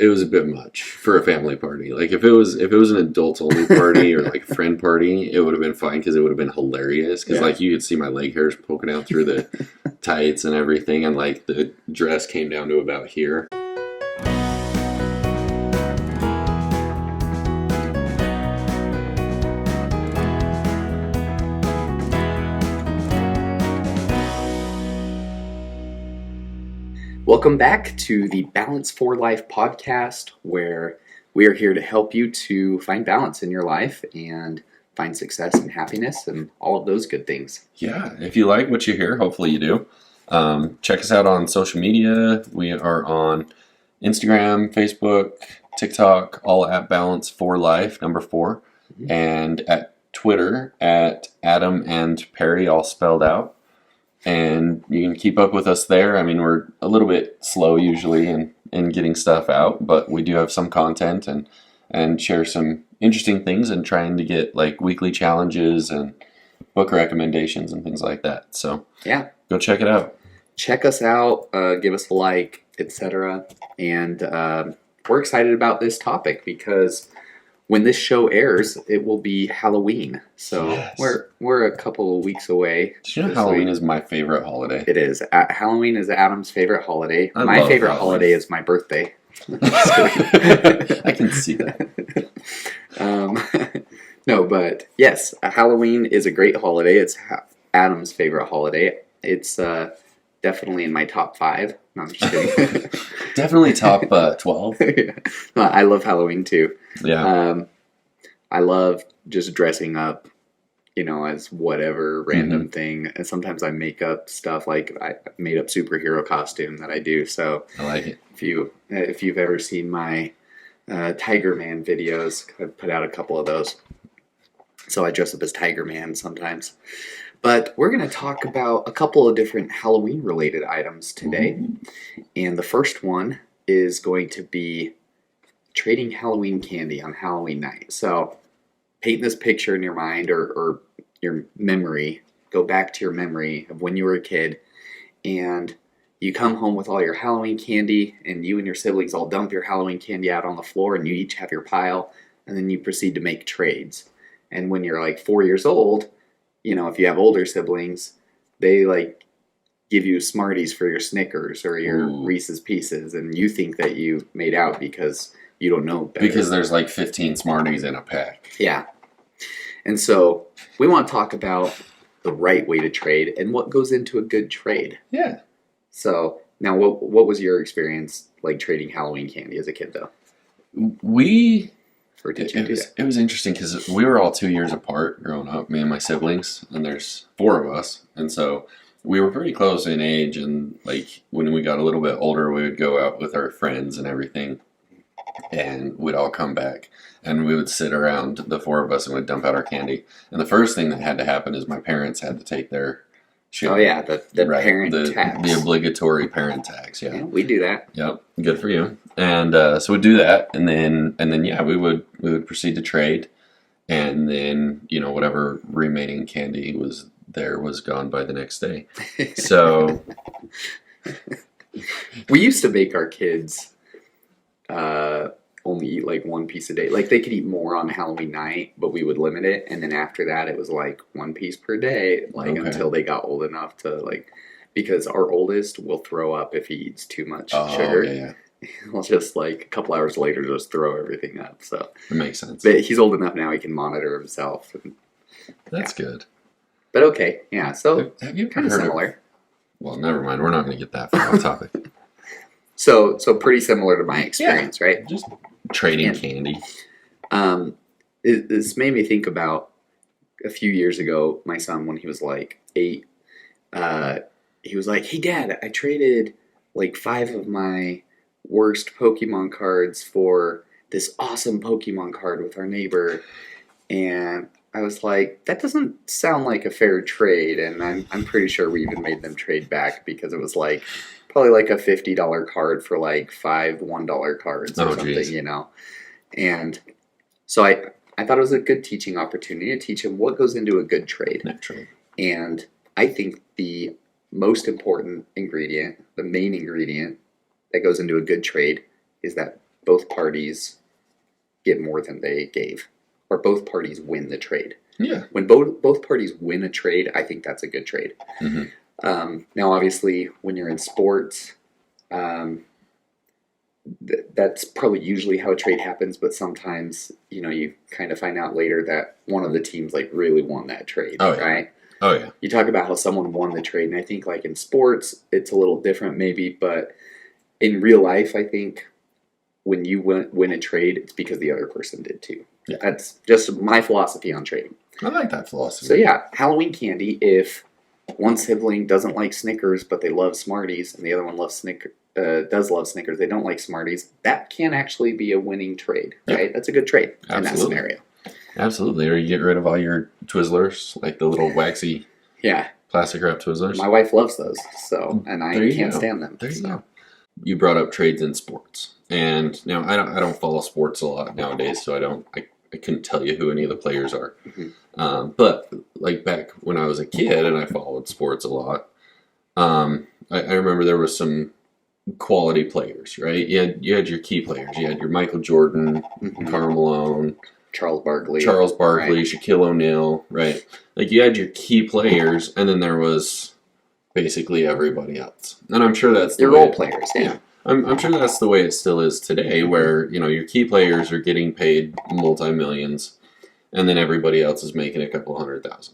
It was a bit much for a family party. Like if it was an adults only party or like a friend party, it would have been fine because it would have been hilarious. Because like you could see my leg hairs poking out through the tights and everything, and like the dress came down to about here. Welcome back to the Balance for Life podcast, where we are here to help you to find balance in your life and find success and happiness and all of those good things. Yeah, if you like what you hear, hopefully you do. Check us out on social media. We are on Instagram, Facebook, TikTok, all at Balance for Life, number 4, and at Twitter at Adam and Perry, all spelled out. And you can keep up with us there. I mean, we're a little bit slow usually in getting stuff out, but we do have some content and share some interesting things and trying to get like weekly challenges and book recommendations and things like that. So yeah, go check it out. Check us out, give us a like, etc. And we're excited about this topic because when this show airs, it will be Halloween. So yes. we're a couple of weeks away. Did you know Halloween is my favorite holiday? It is. Halloween is Adam's favorite holiday. My favorite holiday is my birthday. I can see that. No, but yes, Halloween is a great holiday. It's Adam's favorite holiday. It's definitely in my top 5. No, I'm just kidding. Definitely top 12. Yeah. No, I love Halloween too. Yeah. I love just dressing up, as whatever random thing. And sometimes I make up stuff, like I made up superhero costume that I do. So I like it. If you've ever seen my Tiger Man videos, I've put out a couple of those. So I dress up as Tiger Man sometimes. But we're going to talk about a couple of different Halloween-related items today. Ooh. And the first one is going to be trading Halloween candy on Halloween night. So paint this picture in your mind or your memory. Go back to your memory of when you were a kid. And you come home with all your Halloween candy. And you and your siblings all dump your Halloween candy out on the floor. And you each have your pile. And then you proceed to make trades. And when you're like 4 years old, if you have older siblings, they like give you Smarties for your Snickers or your Reese's Pieces, and you think that you made out because you don't know better. Because there's like 15 Smarties in a pack. Yeah. And so we want to talk about the right way to trade and what goes into a good trade. Yeah. So now what was your experience like trading Halloween candy as a kid, though? It was interesting because we were all 2 years apart growing up, me and my siblings, and there's 4 of us, and so we were pretty close in age. And like when we got a little bit older, we would go out with our friends and everything, and we'd all come back, and we would sit around, the 4 of us, and we'd dump out our candy. And the first thing that had to happen is my parents had to take their share. Oh yeah, the parent tax, the obligatory parent tax. Yeah, we do that. Yep, good for you. And so we'd do that, and then yeah, we would proceed to trade, and then whatever remaining candy was gone by the next day. So we used to make our kids only eat like one piece a day. Like they could eat more on Halloween night, but we would limit it, and then after that, it was like 1 piece per day, until they got old enough to because our oldest will throw up if he eats too much sugar. Yeah. He'll just a couple hours later just throw everything up. So it makes sense. But he's old enough now; he can monitor himself. That's good. But okay, yeah. So have you kind of similar? Well, never mind.'re not going to get that far off topic. So pretty similar to my experience, right? Just trading candy. This made me think about a few years ago. My son, when he was like 8, he was like, "Hey, Dad, I traded like 5 of my worst Pokemon cards for this awesome Pokemon card with our neighbor," and I was like, that doesn't sound like a fair trade. And I'm pretty sure we even made them trade back because it was probably like a $50 card for like 5 $1 cards or something, geez. And so I thought it was a good teaching opportunity to teach him what goes into a good trade. Naturally. And I think the most important ingredient, the main ingredient that goes into a good trade is that both parties get more than they gave, or both parties win the trade. Yeah. When both parties win a trade, I think that's a good trade. Mm-hmm. Now, obviously, when you're in sports, that's probably usually how a trade happens. But sometimes, you kind of find out later that one of the teams like really won that trade, Oh, yeah. right? Oh, yeah. You talk about how someone won the trade, and I think like in sports, it's a little different maybe, but in real life, I think when you win a trade, it's because the other person did too. Yeah. That's just my philosophy on trading. I like that philosophy. So yeah, Halloween candy, if one sibling doesn't like Snickers, but they love Smarties, and the other one does love Snickers, they don't like Smarties, that can actually be a winning trade, right? Yeah. That's a good trade in that Absolutely. scenario. Absolutely. Or you get rid of all your Twizzlers, like the little waxy Yeah, plastic wrap Twizzlers. my wife loves those, and There I you can't go. stand them. There you so. go. You brought up trades in sports, and now I don't follow sports a lot nowadays, so I couldn't tell you who any of the players are. Mhm. But like back when I was a kid and I followed sports a lot, I remember there was some quality players, right? You had your key players. You had your Michael Jordan, Mhm. Karl Malone, Charles Barkley, right. Shaquille O'Neal, right? Like you had your key players, and then there was basically everybody else. And I'm sure that's the your way role players. Yeah. I'm sure that's the way it still is today, where your key players are getting paid multi-millions, and then everybody else is making a couple $100,000,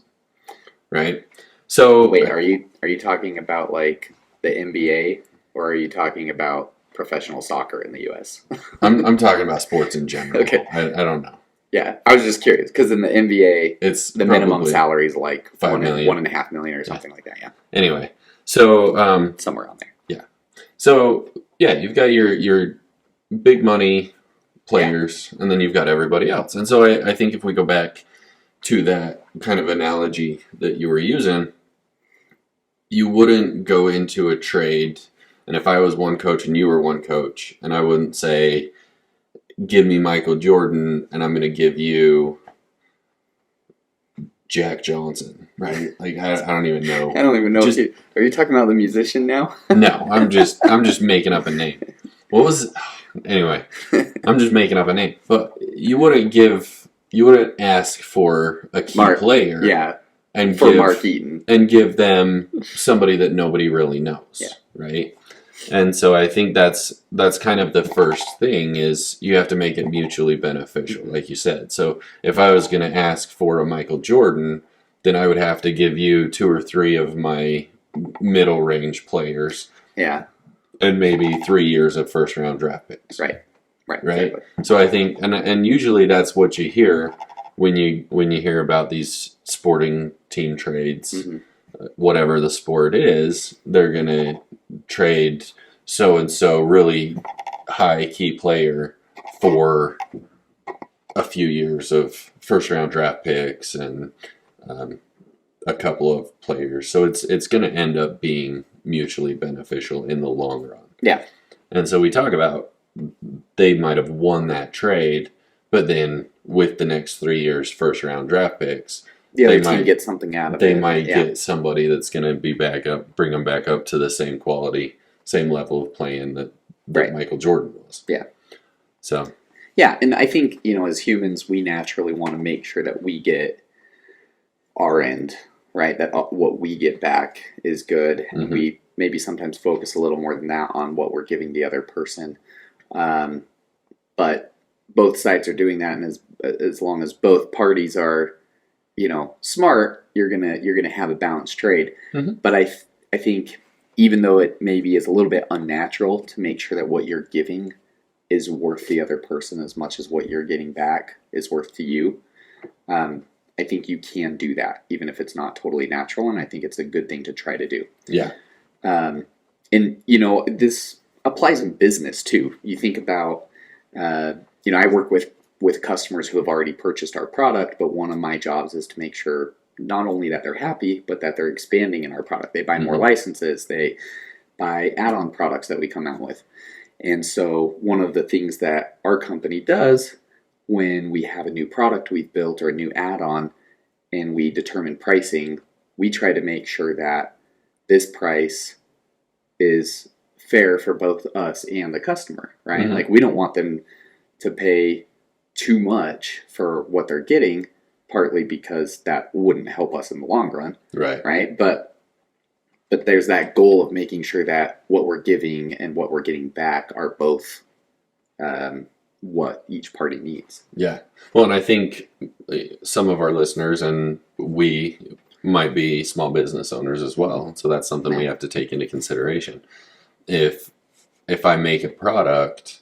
right? So Wait, are you talking about like the NBA, or are you talking about professional soccer in the U.S.? I'm talking about sports in general. Okay. I don't know. Yeah, I was just curious because in the NBA, It's the minimum probably salary is like $5 million. $1.5 million or something like that. Yeah, Anyway, so somewhere on there. So yeah, you've got your big money players, and then you've got everybody else. And so I think if we go back to that kind of analogy that you were using, you wouldn't go into a trade, and if I was one coach and you were one coach, and I wouldn't say, give me Michael Jordan, and I'm going to give you Jack Johnson, right? Like I don't even know. I don't even know. Just- Are you talking about the musician now? No, I'm just making up a name. What was anyway? I'm just making up a name. But you wouldn't ask for a key player, Yeah, and for Mark Eaton. and give them somebody that nobody really knows, Yeah. right? And so I think that's kind of the first thing is you have to make it mutually beneficial, like you said. So if I was going to ask for a Michael Jordan, then I would have to give you 2 or 3 of my middle range players, Yeah, and maybe 3 years of first round draft picks. right. Right. So I think, and usually that's what you hear when you hear about these sporting team trades. Mm-hmm. Whatever the sport is, they're gonna trade so and so really high key player for a few years of first round draft picks and a couple of players. So it's going to end up being mutually beneficial in the long run. Yeah. And so we talk about they might have won that trade, but then with the next 3 years first round draft picks, The other they team might get something out of it. they might get somebody that's going to be bring them back up to the same quality, same level of playing that Right. Michael Jordan was. Yeah. So Yeah, and I think, as humans, we naturally want to make sure that we get our end, right? That what we get back is good. And Mhm. we maybe sometimes focus a little more than that on what we're giving the other person. But both sides are doing that, and as long as both parties are, smart, you're gonna have a balanced trade. Mhm. But I think even though it maybe is a little bit unnatural to make sure that what you're giving is worth the other person as much as what you're getting back is worth to you, I think you can do that even if it's not totally natural, and I think it's a good thing to try to do. yeah, And this applies in business too. You think about, I work with customers who have already purchased our product, but one of my jobs is to make sure not only that they're happy, but that they're expanding in our product. They buy more Mhm. licenses, they buy add-on products that we come out with. And so one of the things that our company does when we have a new product we've built or a new add-on and we determine pricing, we try to make sure that this price is fair for both us and the customer, right? Mhm. Like we don't want them to pay too much for what they're getting, partly because that wouldn't help us in the long run, Right. right? But there's that goal of making sure that what we're giving and what we're getting back are both what each party needs. Yeah. Well, and I think some of our listeners and we might be small business owners as well. So that's something we have to take into consideration. If I make a product,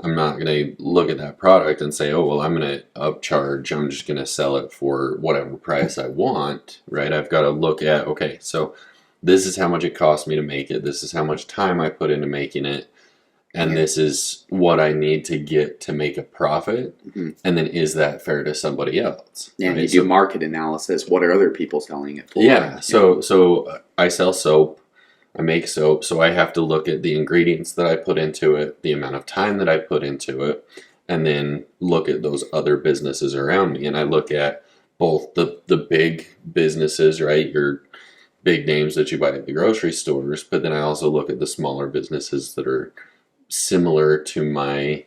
I'm not going to look at that product and say, oh, well, I'm going to upcharge. I'm just going to sell it for whatever price I want, right? I've got to look at, okay, so this is how much it cost me to make it. This is how much time I put into making it. And this is what I need to get to make a profit. Mm-hmm. And then is that fair to somebody else? Yeah, right? you do market analysis. What are other people selling it for? Yeah. So I sell soap. I make soap. So I have to look at the ingredients that I put into it, the amount of time that I put into it, and then look at those other businesses around me. And I look at both the big businesses, right? Your big names that you buy at the grocery stores, but then I also look at the smaller businesses that are similar to my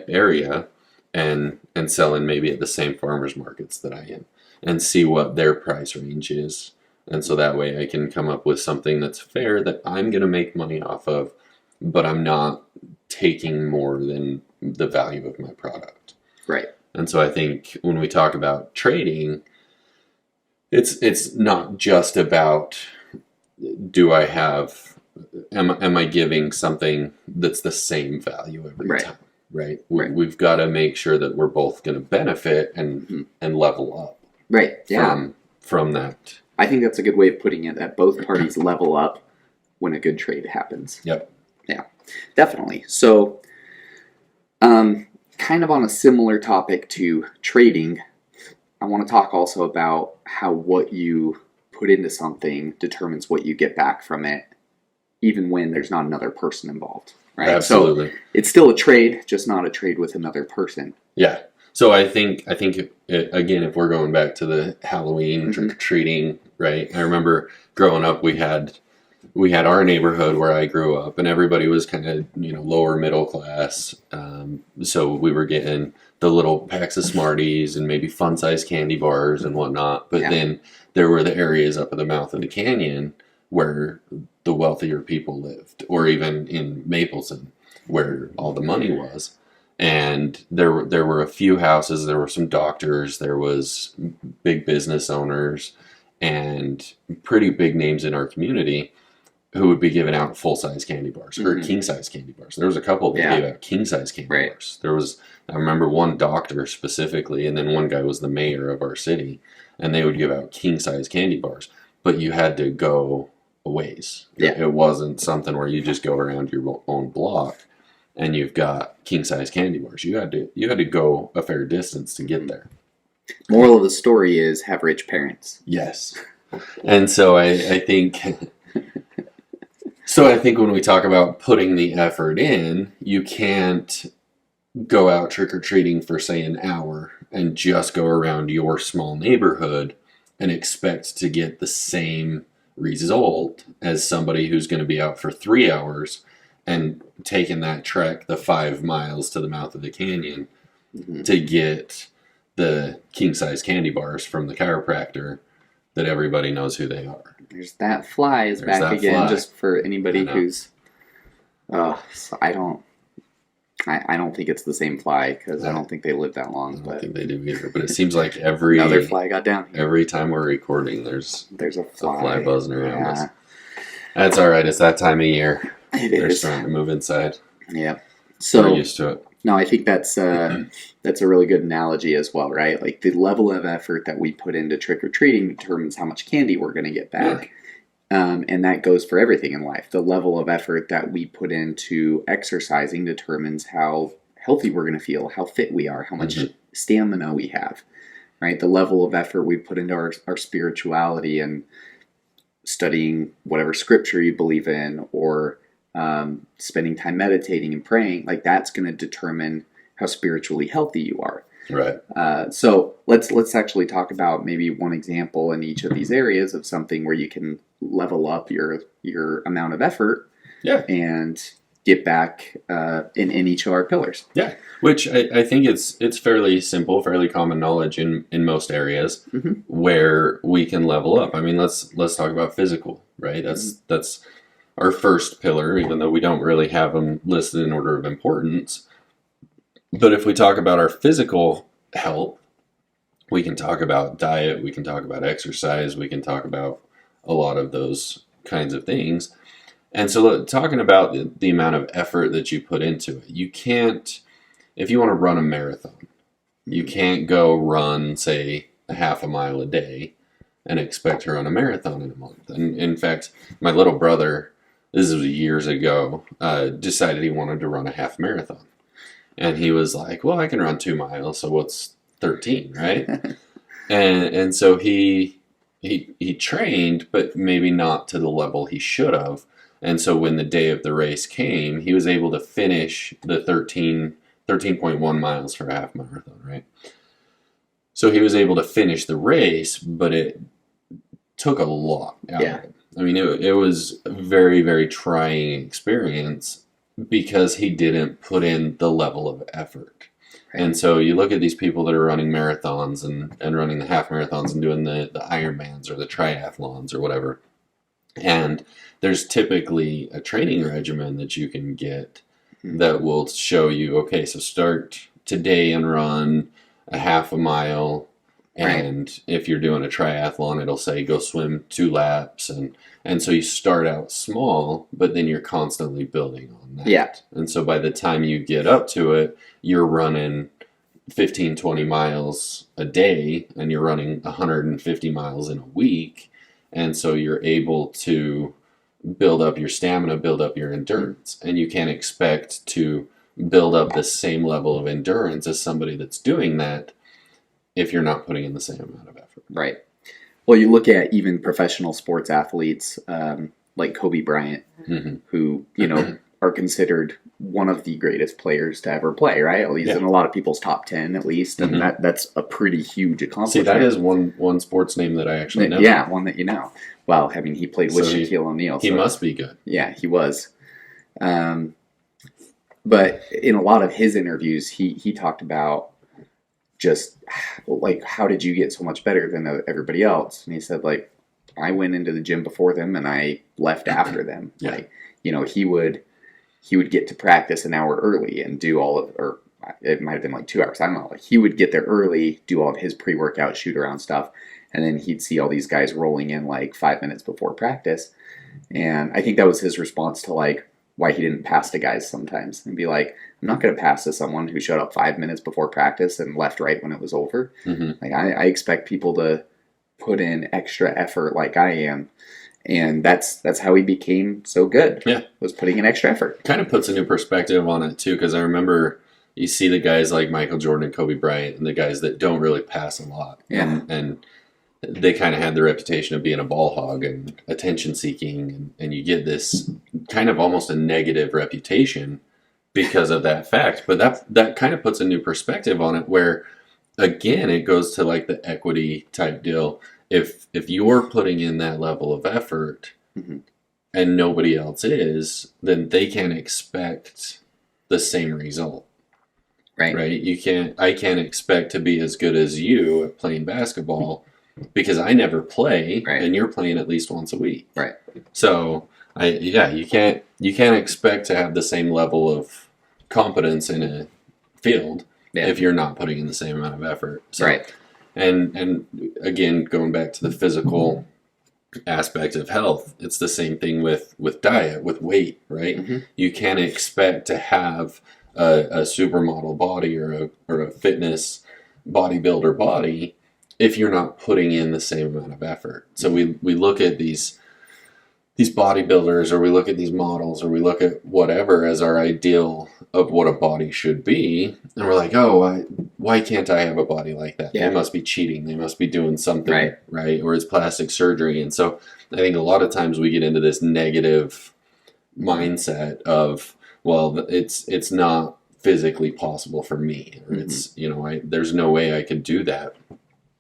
area and selling maybe at the same farmers markets that I am and see what their price range is. And so that way I can come up with something that's fair that I'm going to make money off of, but I'm not taking more than the value of my product. Right. And so I think when we talk about trading, it's not just about am I giving something that's the same value every time, right? We've got to make sure that we're both going to benefit and level up. Right. Yeah. From that. I think that's a good way of putting it, that both parties level up when a good trade happens. Yep. Yeah, definitely. So, kind of on a similar topic to trading, I want to talk also about how what you put into something determines what you get back from it, even when there's not another person involved, right? Absolutely. So it's still a trade, just not a trade with another person. Yeah. So I think again, if we're going back to the Halloween trick-or-treating, right? I remember growing up, we had our neighborhood where I grew up, and everybody was kind of lower middle class. So we were getting the little packs of Smarties and maybe fun-sized candy bars and whatnot. But then there were the areas up at the mouth of the canyon where the wealthier people lived, or even in Mapleton where all the money was. And there were a few houses, there were some doctors, there was big business owners, and pretty big names in our community who would be giving out full-size candy bars or king-size candy bars. There was a couple that gave out king-size candy bars. I remember one doctor specifically, and then one guy was the mayor of our city, and they would give out king-size candy bars. But you had to go a ways. Yeah. It wasn't something where you just go around your own block and you've got king-size candy bars. You had to go a fair distance to get there. Moral of the story is have rich parents. Yes. And so I think when we talk about putting the effort in, you can't go out trick-or-treating for, say, an hour and just go around your small neighborhood and expect to get the same result as somebody who's going to be out for 3 hours and taking that trek the 5 miles to the mouth of the canyon to get the king-size candy bars from the chiropractor that everybody knows who they are. There's that fly is There's back that again, fly. just for anybody who's. So I don't think it's the same fly because I don't think they live that long. I don't think they do either. But it seems like every another fly got down here. Every time we're recording, there's a fly, a fly buzzing around us. That's all right. It's that time of year. They're is. starting to move inside. Yeah. So we're used to it. No, I think that's a really good analogy as well, right? Like the level of effort that we put into trick-or-treating determines how much candy we're going to get back. And that goes for everything in life. The level of effort that we put into exercising determines how healthy we're going to feel, how fit we are, how much stamina we have, right? The level of effort we put into our spirituality and studying whatever scripture you believe in, or spending time meditating and praying, like that's going to determine how spiritually healthy you are. Right. So let's actually talk about maybe one example in each of these areas of something where you can level up your amount of effort. Yeah. and get back in each of our pillars. Yeah, which I think it's fairly simple, fairly common knowledge in most areas Mhm. where we can level up. I mean, let's talk about physical, right? That's our first pillar, even though we don't really have them listed in order of importance. But if we talk about our physical health, we can talk about diet, we can talk about exercise, we can talk about a lot of those kinds of things. And so, talking about the amount of effort that you put into it, you can't, if you want to run a marathon, you can't go run, say, a half a mile a day and expect to run a marathon in a month. And in fact, my little brother, this was years ago, decided he wanted to run a half marathon. And he was like, well, I can run 2 miles, so what's 13, right? and so he trained, but maybe not to the level he should have. And so when the day of the race came, he was able to finish the 13.1 miles for a half marathon, right? So he was able to finish the race, but it took a lot out of him. I mean, it was a very, very trying experience because he didn't put in the level of effort. Right. And so you look at these people that are running marathons and running the half marathons and doing the Ironmans or the triathlons or whatever. And there's typically a training regimen that you can get that will show you, okay, so start today and run a half a mile. And if you're doing a triathlon, it'll say go swim 2 laps. And so you start out small, but then you're constantly building on that. Yeah. And so by the time you get up to it, you're running 15, 20 miles a day, and you're running 150 miles in a week. And so you're able to build up your stamina, build up your endurance. And you can't expect to build up the same level of endurance as somebody that's doing that if you're not putting in the same amount of effort. Right. Well, you look at even professional sports athletes like Kobe Bryant, who, are considered one of the greatest players to ever play, right? At least in a lot of people's top 10, at least. And that's a pretty huge accomplishment. See, that is one sports name that I actually know. Yeah, one that you know. Well, I mean, he played with Shaquille O'Neal. He must be good. Yeah, he was. But in a lot of his interviews, he talked about just like, how did you get so much better than everybody else? And he said, like, I went into the gym before them and I left after them. Yeah. Like, he would get to practice an hour early and do all of, or it might have been like 2 hours. I don't know. Like, he would get there early, do all of his pre-workout shoot around stuff. And then he'd see all these guys rolling in like 5 minutes before practice. And I think that was his response to like why he didn't pass to guys sometimes, and be like, I'm not going to pass to someone who showed up 5 minutes before practice and left right when it was over. Like, I expect people to put in extra effort like I am. And that's how he became so good. Yeah. Was putting in extra effort. Kind of puts a new perspective on it too, because I remember you see the guys like Michael Jordan and Kobe Bryant and the guys that don't really pass a lot. Yeah. And they kind of had the reputation of being a ball hog and attention seeking, and you get this kind of almost a negative reputation because of that fact. But that kind of puts a new perspective on it, where again it goes to like the equity type deal. If you're putting in that level of effort and nobody else is, then they can't expect the same result. Right? I can't expect to be as good as you at playing basketball because I never play, and you're playing at least once a week. Right. So you can't expect to have the same level of competence in a field if you're not putting in the same amount of effort. So, right. And again, going back to the physical aspect of health, it's the same thing with diet, with weight, right? You can't expect to have a supermodel body or a fitness bodybuilder body if you're not putting in the same amount of effort. So we look at these bodybuilders, or we look at these models, or we look at whatever as our ideal of what a body should be, and we're like, oh, why can't I have a body like that? They must be cheating. They must be doing something, right? Or it's plastic surgery. And so I think a lot of times we get into this negative mindset of, well, it's not physically possible for me, or it's, there's no way I could do that.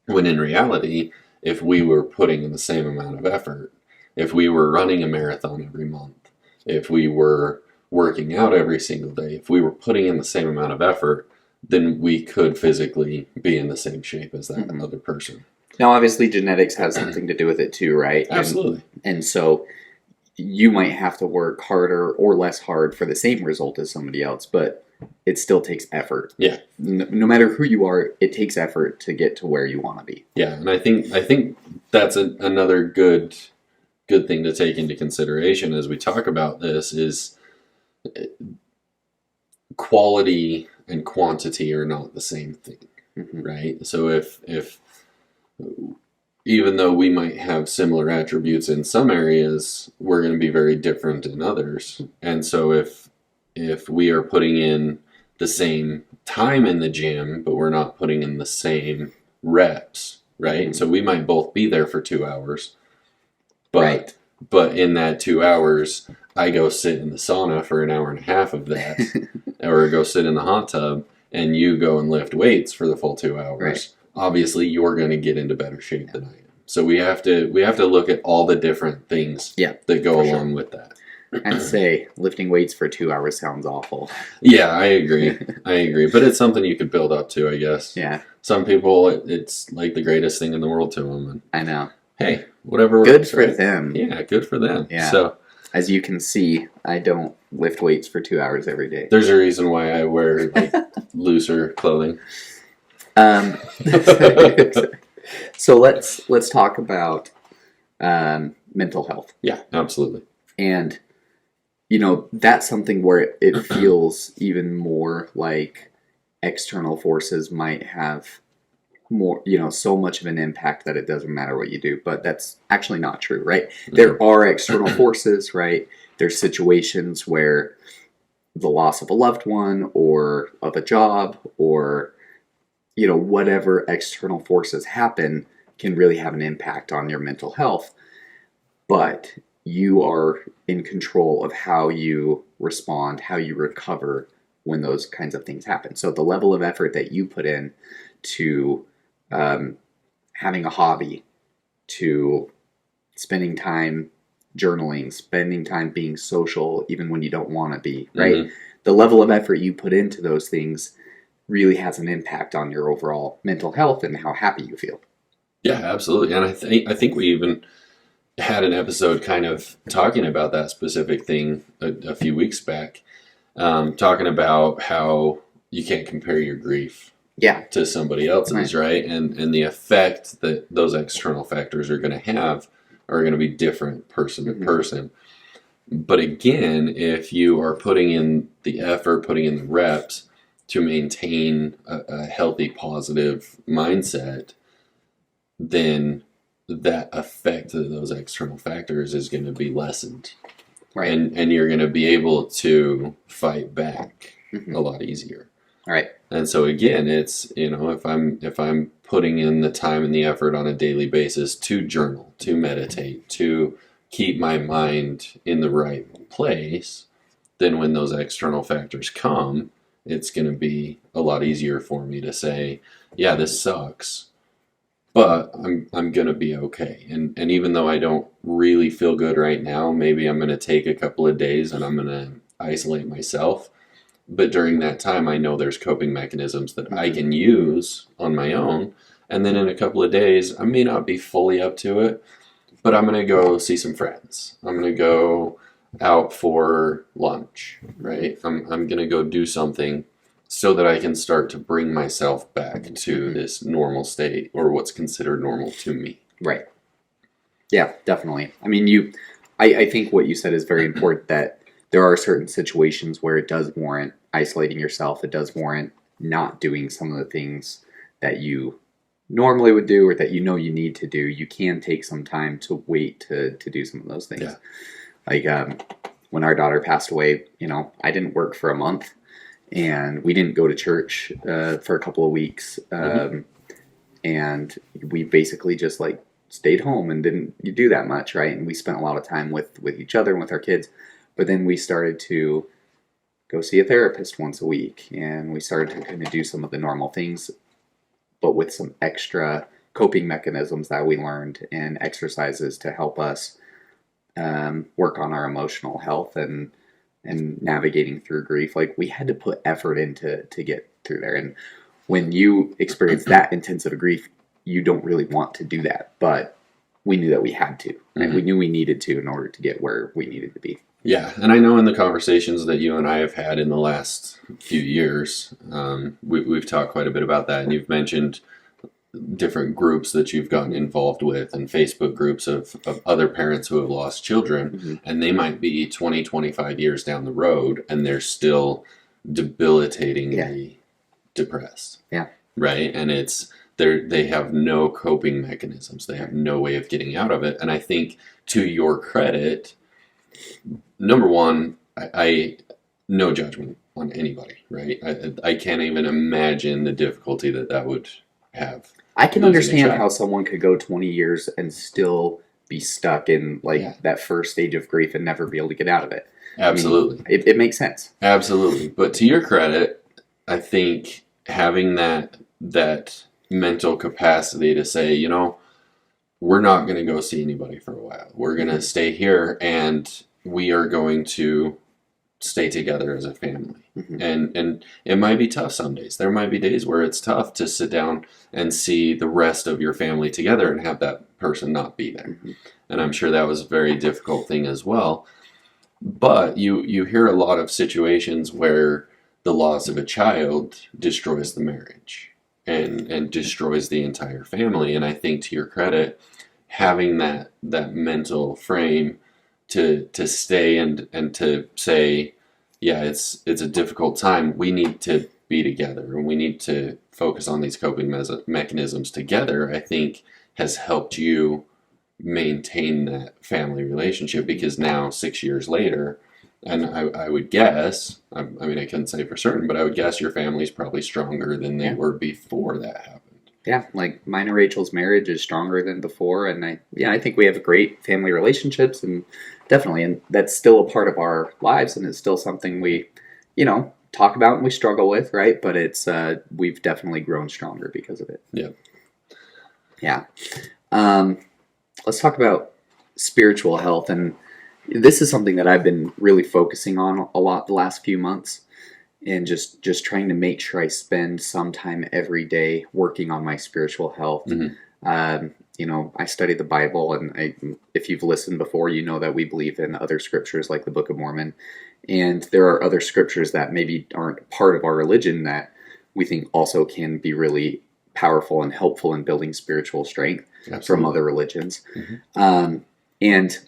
When in reality, if we were putting in the same amount of effort, if we were running a marathon every month, if we were working out every single day, if we were putting in the same amount of effort, then we could physically be in the same shape as that Mhm. other person. Now, obviously, genetics has something to do with it too, right? Absolutely. And so you might have to work harder or less hard for the same result as somebody else, but it still takes effort. Yeah. No matter who you are, it takes effort to get to where you want to be. Yeah, and I think that's another good thing to take into consideration as we talk about this is quality and quantity are not the same thing, Mhm. right? So if even though we might have similar attributes in some areas, we're going to be very different in others. And so if we are putting in the same time in the gym, but we're not putting in the same reps, right? So we might both be there for 2 hours, but Right. but in that 2 hours, I go sit in the sauna for an hour and a half of that, or go sit in the hot tub, and you go and lift weights for the full 2 hours. Right. Obviously, you're going to get into better shape than I am. So we have to look at all the different things that go for along with that. I'd say lifting weights for 2 hours sounds awful. Yeah, I agree. But it's something you could build up to, I guess. Yeah, Some people, it's like the greatest thing in the world to them. And I know. hey, whatever. Good works, for right? them. Yeah, good for them. Yeah. So As you can see, I don't lift weights for 2 hours every day. there's a reason why I wear like looser clothing. So let's talk about mental health. Yeah, absolutely. And that's something where it feels even more like external forces might have more, so much of an impact that it doesn't matter what you do. But that's actually not true, right? There are external forces, right? There's situations where the loss of a loved one or of a job or whatever external forces happen can really have an impact on your mental health. But you are in control of how you respond, how you recover when those kinds of things happen. So the level of effort that you put in to having a hobby, to spending time journaling, spending time being social, even when you don't want to be, right? Mm-hmm. The level of effort you put into those things really has an impact on your overall mental health and how happy you feel. Yeah, absolutely. And I think we even had an episode kind of talking about that specific thing a few weeks back, talking about how you can't compare your grief to somebody else's, right? And the effect that those external factors are going to have are going to be different person to person. But again, if you are putting in the effort, putting in the reps to maintain a healthy, positive mindset, then that effect of those external factors is going to be lessened. Right. And you're going to be able to fight back a lot easier. Right. And so again, it's, if I'm putting in the time and the effort on a daily basis to journal, to meditate, to keep my mind in the right place, then when those external factors come, it's going to be a lot easier for me to say, yeah, this sucks, but I'm going to be okay. And even though I don't really feel good right now, maybe I'm going to take a couple of days and I'm going to isolate myself. But during that time, I know there's coping mechanisms that I can use on my own. And then in a couple of days, I may not be fully up to it, but I'm going to go see some friends. I'm going to go out for lunch, right? I'm going to go do something so that I can start to bring myself back to this normal state, or what's considered normal to me. Right. Yeah, definitely. I mean, I think what you said is very important, that there are certain situations where it does warrant isolating yourself. It does warrant not doing some of the things that you normally would do or that you need to do. You can take some time to wait to do some of those things. Yeah. Like when our daughter passed away, I didn't work for a month and we didn't go to church for a couple of weeks. And we basically just stayed home and didn't do that much, right? And we spent a lot of time with each other and with our kids. But then we started to go see a therapist once a week, and we started to kind of do some of the normal things, but with some extra coping mechanisms that we learned and exercises to help us work on our emotional health and navigating through grief. Like, we had to put effort into to get through there. And when you experience that intense of grief, you don't really want to do that, but we knew that we had to, and we knew we needed to in order to get where we needed to be. Yeah, and I know in the conversations that you and I have had in the last few years, we've talked quite a bit about that, and you've mentioned different groups that you've gotten involved with, and Facebook groups of other parents who have lost children, and they might be 20, 25 years down the road, and they're still debilitatingly depressed. Yeah. Right? And they have no coping mechanisms. They have no way of getting out of it. And I think, to your credit, number one, I no judgment on anybody, right? I can't even imagine the difficulty that would have. I can understand how someone could go 20 years and still be stuck in that first stage of grief and never be able to get out of it. Absolutely. I mean, it makes sense. Absolutely. But to your credit, I think having that mental capacity to say, we're not going to go see anybody for a while. We're going to stay here, and we are going to stay together as a family. And it might be tough some days. There might be days where it's tough to sit down and see the rest of your family together and have that person not be there. And I'm sure that was a very difficult thing as well. But you hear a lot of situations where the loss of a child destroys the marriage and destroys the entire family. And I think, to your credit, having that mental frame to stay and to say, yeah, it's a difficult time. We need to be together, and we need to focus on these coping mechanisms together, I think has helped you maintain that family relationship, because now 6 years later, and I would guess, I mean, I couldn't say for certain, but I would guess your family's probably stronger than they were before that happened. Yeah, like mine and Rachel's marriage is stronger than before, and I think we have great family relationships, and definitely, and that's still a part of our lives, and it's still something we, talk about and we struggle with, right? But it's we've definitely grown stronger because of it. Yeah. Yeah. Let's talk about spiritual health, and this is something that I've been really focusing on a lot the last few months, and just trying to make sure I spend some time every day working on my spiritual health. I study the Bible, and if you've listened before, you know that we believe in other scriptures like the Book of Mormon, and there are other scriptures that maybe aren't part of our religion that we think also can be really powerful and helpful in building spiritual strength from other religions. And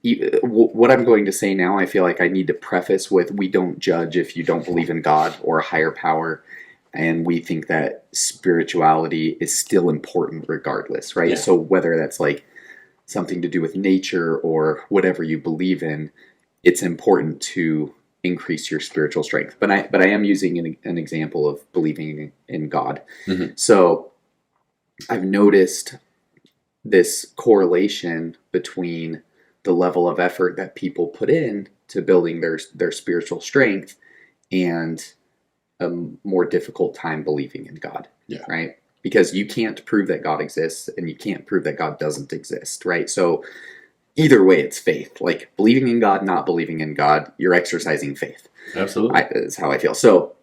what I'm going to say now, I feel like I need to preface with, we don't judge if you don't believe in God or a higher power, and we think that spirituality is still important regardless, right? Yeah. So whether that's like something to do with nature or whatever you believe in, it's important to increase your spiritual strength. But I am using an example of believing in God. So I've noticed this correlation between the level of effort that people put in to building their spiritual strength and a more difficult time believing in God, right? Because you can't prove that God exists, and you can't prove that God doesn't exist, right? So either way, it's faith. Like, believing in God, not believing in God, you're exercising faith. Absolutely. That's how I feel. So,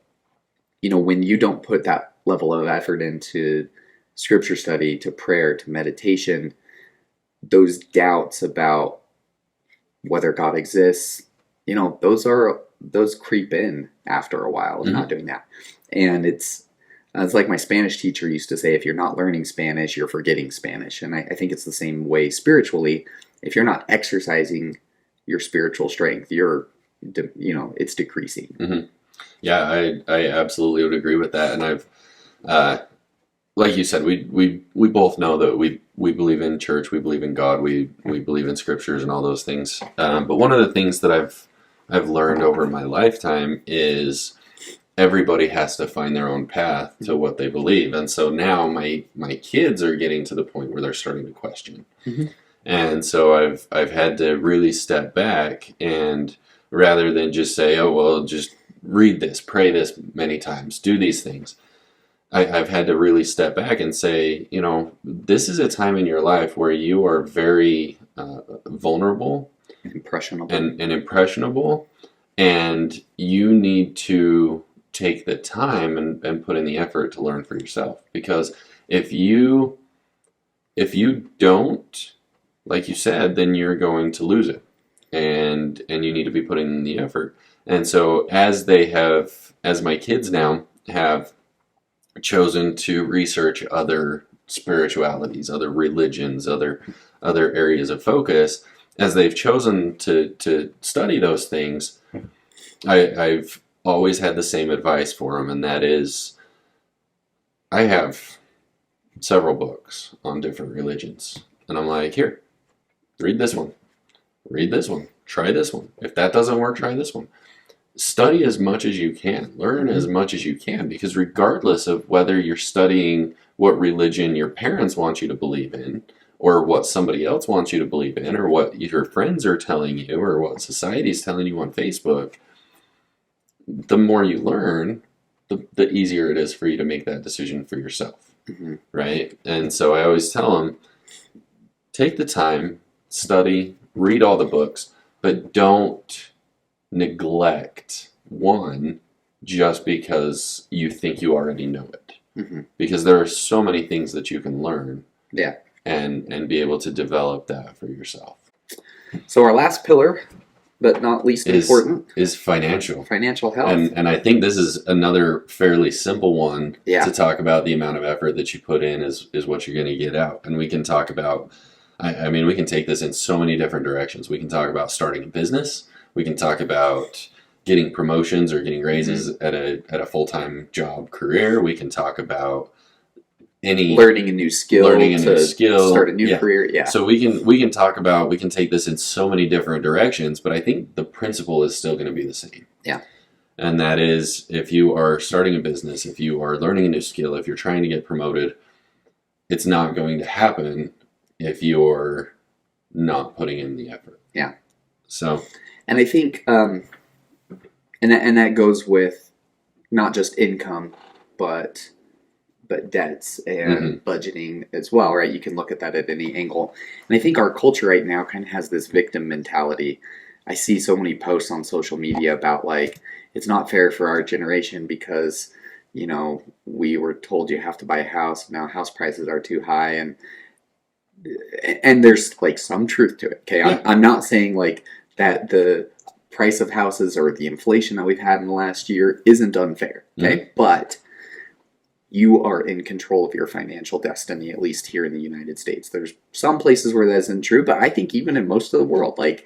when you don't put that level of effort into scripture study, to prayer, to meditation, those doubts about whether God exists, those creep in after a while of not doing that. And it's like my Spanish teacher used to say, if you're not learning Spanish, you're forgetting Spanish. And I think it's the same way spiritually. If you're not exercising your spiritual strength, it's decreasing. Yeah, I absolutely would agree with that. And I've, like you said, we both know that we believe in church, we believe in God, we believe in scriptures and all those things. But one of the things that I've learned over my lifetime is everybody has to find their own path to what they believe. And so now my kids are getting to the point where they're starting to question. And so I've had to really step back, and rather than just say, oh, well, just read this, pray this many times, do these things, I've had to really step back and say, this is a time in your life where you are very vulnerable, Impressionable. and impressionable, and you need to take the time and put in the effort to learn for yourself. Because if you don't, like you said, then you're going to lose it, and you need to be putting in the effort. And so as my kids now have chosen to research other spiritualities, other religions, other areas of focus, as they've chosen to study those things, I've always had the same advice for them, and that is, I have several books on different religions, and I'm like, here, read this one, try this one. If that doesn't work, try this one. Study as much as you can, learn as much as you can, because regardless of whether you're studying what religion your parents want you to believe in, or what somebody else wants you to believe in, or what your friends are telling you, or what society is telling you on Facebook, the more you learn, the easier it is for you to make that decision for yourself, right? And so I always tell them, take the time, study, read all the books, but don't neglect one just because you think you already know it. Because there are so many things that you can learn, and be able to develop that for yourself. So our last pillar, but not least important, is financial health. And I think this is another fairly simple one to talk about. The amount of effort that you put in is what you're going to get out. And we can talk about, I mean, we can take this in so many different directions. We can talk about starting a business. We can talk about getting promotions or getting raises at a full-time job career. We can talk about learning a new skill, start a new career. Yeah. So we can talk about, we can take this in so many different directions, but I think the principle is still going to be the same. Yeah. And that is, if you are starting a business, if you are learning a new skill, if you're trying to get promoted, it's not going to happen if you're not putting in the effort. Yeah. So. And I think, and that goes with not just income, but debts and budgeting as well, right? You can look at that at any angle. And I think our culture right now kind of has this victim mentality. I see so many posts on social media about, like, it's not fair for our generation because, we were told you have to buy a house. Now house prices are too high. And there's, like, some truth to it. Okay. Yeah. I'm not saying, like, that the price of houses or the inflation that we've had in the last year isn't unfair. Okay. But you are in control of your financial destiny, at least here in the United States. There's some places where that isn't true, but I think even in most of the world, like,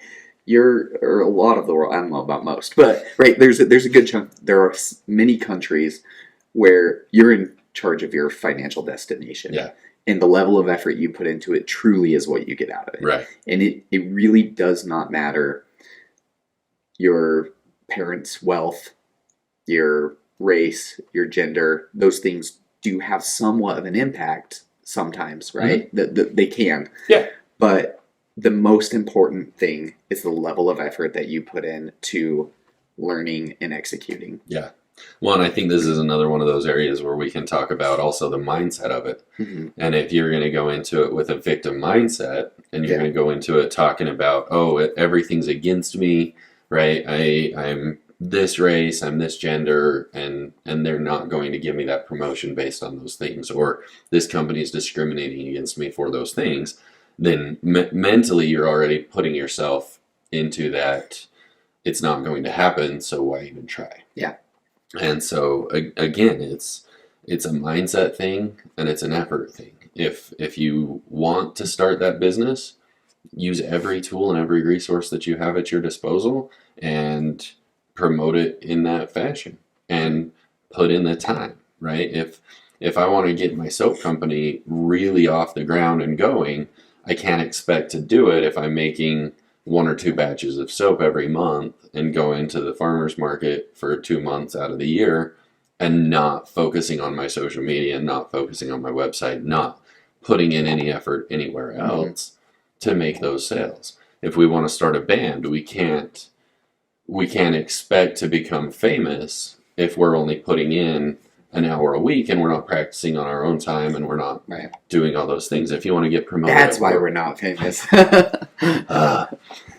or a lot of the world, I don't know about most, but right, there's a good chunk. There are many countries where you're in charge of your financial destination. Yeah. And the level of effort you put into it truly is what you get out of it. Right. And it really does not matter your parents' wealth, your race, your gender. Those things do have somewhat of an impact sometimes, right? They can. Yeah. But the most important thing is the level of effort that you put in to learning and executing. Yeah. Well, and I think this is another one of those areas where we can talk about also the mindset of it. And if you're going to go into it with a victim mindset, and you're going to go into it talking about, oh, everything's against me, right? I'm this race, I'm this gender, and they're not going to give me that promotion based on those things, or this company is discriminating against me for those things, then mentally you're already putting yourself into that it's not going to happen, so why even try? Yeah. And so again, it's a mindset thing, and it's an effort thing. If you want to start that business, use every tool and every resource that you have at your disposal and promote it in that fashion, and put in the time, right? If I want to get my soap company really off the ground and going, I can't expect to do it if I'm making 1 or 2 batches of soap every month and go into the farmer's market for 2 months out of the year and not focusing on my social media, not focusing on my website, not putting in any effort anywhere else to make those sales. If we want to start a band, we can't expect to become famous if we're only putting in an hour a week and we're not practicing on our own time and we're not doing all those things. If you want to get promoted, that's why we're not famous.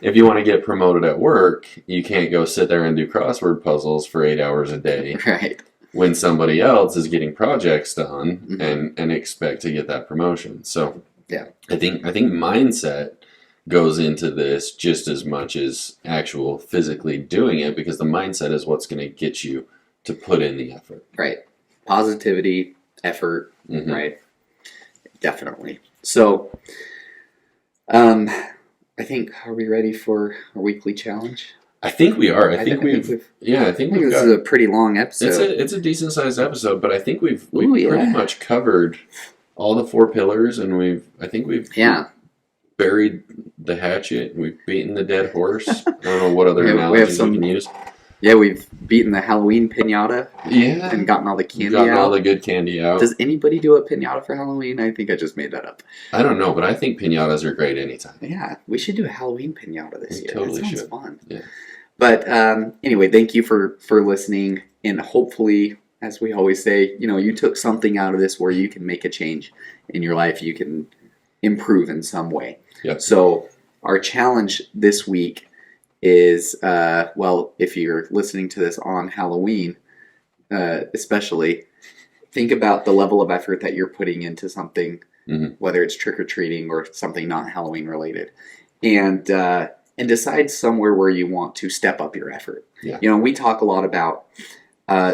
if you want to get promoted at work, you can't go sit there and do crossword puzzles for 8 hours a day Right. when somebody else is getting projects done Mhm. and expect to get that promotion. So Yeah. I think mindset goes into this just as much as actual physically doing it, because the mindset is what's going to get you to put in the effort. Right. Positivity, effort, Mhm. right? Definitely. So, I think, are we ready for our weekly challenge? I think we are. I think I we've think this is a pretty long episode. it's a decent sized episode, but I think we've Ooh, yeah. pretty much covered all the 4 pillars, and we've Yeah. buried the hatchet. We've beaten the dead horse. I don't know what other We have analogies some- we can use. Yeah, we've beaten the Halloween pinata Yeah, and gotten all the candy gotten all out. the good candy out. Does anybody do a pinata for Halloween? I think I just made that up. I don't know, but I think pinatas are great anytime. Yeah, we should do a Halloween pinata this We year. totally That sounds should. fun. Yeah. But anyway, thank you for listening, and hopefully, as we always say, you took something out of this where you can make a change in your life. You can improve in some way. Yep. So our challenge this week is, if you're listening to this on Halloween, especially, think about the level of effort that you're putting into something, Mhm. whether it's trick-or-treating or something not Halloween related, and decide somewhere where you want to step up your effort. Yeah. We talk a lot about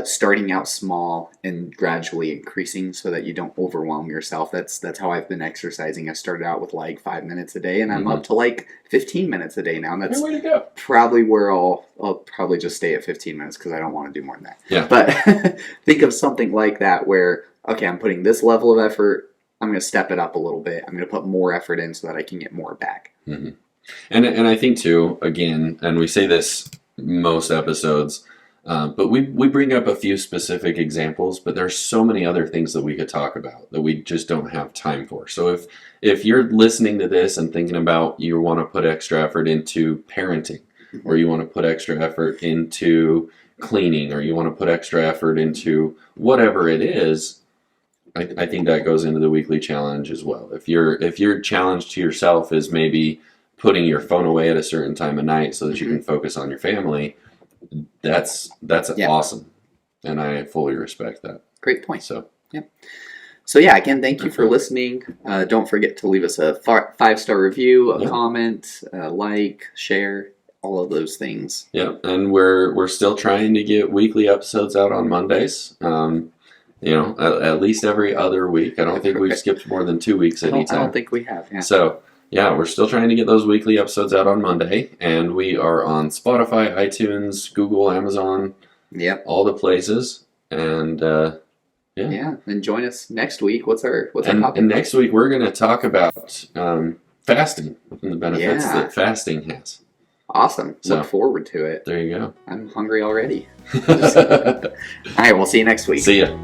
starting out small and gradually increasing so that you don't overwhelm yourself. That's how I've been exercising. I started out with like 5 minutes a day, and I'm up to like 15 minutes a day now. And that's Hey, way to go. probably where I'll probably just stay at 15 minutes because I don't want to do more than that. Yeah. But think of something like that where, okay, I'm putting this level of effort. I'm going to step it up a little bit. I'm going to put more effort in so that I can get more back. Mhm. And I think too, again, and we say this most episodes, but we bring up a few specific examples, but there's so many other things that we could talk about that we just don't have time for. So if you're listening to this and thinking about you want to put extra effort into parenting, or you want to put extra effort into cleaning, or you want to put extra effort into whatever it is, I think that goes into the weekly challenge as well. If your challenge to yourself is maybe putting your phone away at a certain time of night so that you can focus on your family, that's Yeah. awesome, and I fully respect that. Great point. So So yeah, again, thank you for listening. Don't forget to leave us a 5-star review, a Yeah. comment, like, share, all of those things. yeah, and we're still trying to get weekly episodes out on Mondays. At least every other week. I don't think we've skipped more than 2 weeks I anytime. don't think we have. Yeah. So, yeah, we're still trying to get those weekly episodes out on Monday, and we are on Spotify, iTunes, Google, Amazon, Yep. all the places. And Yeah. And join us next week. What's our topic? and next week we're going to talk about fasting and the benefits Yeah. that fasting has. Awesome. So- Look forward to it. There you I'm hungry already. go. All right. We'll see you next week. See ya.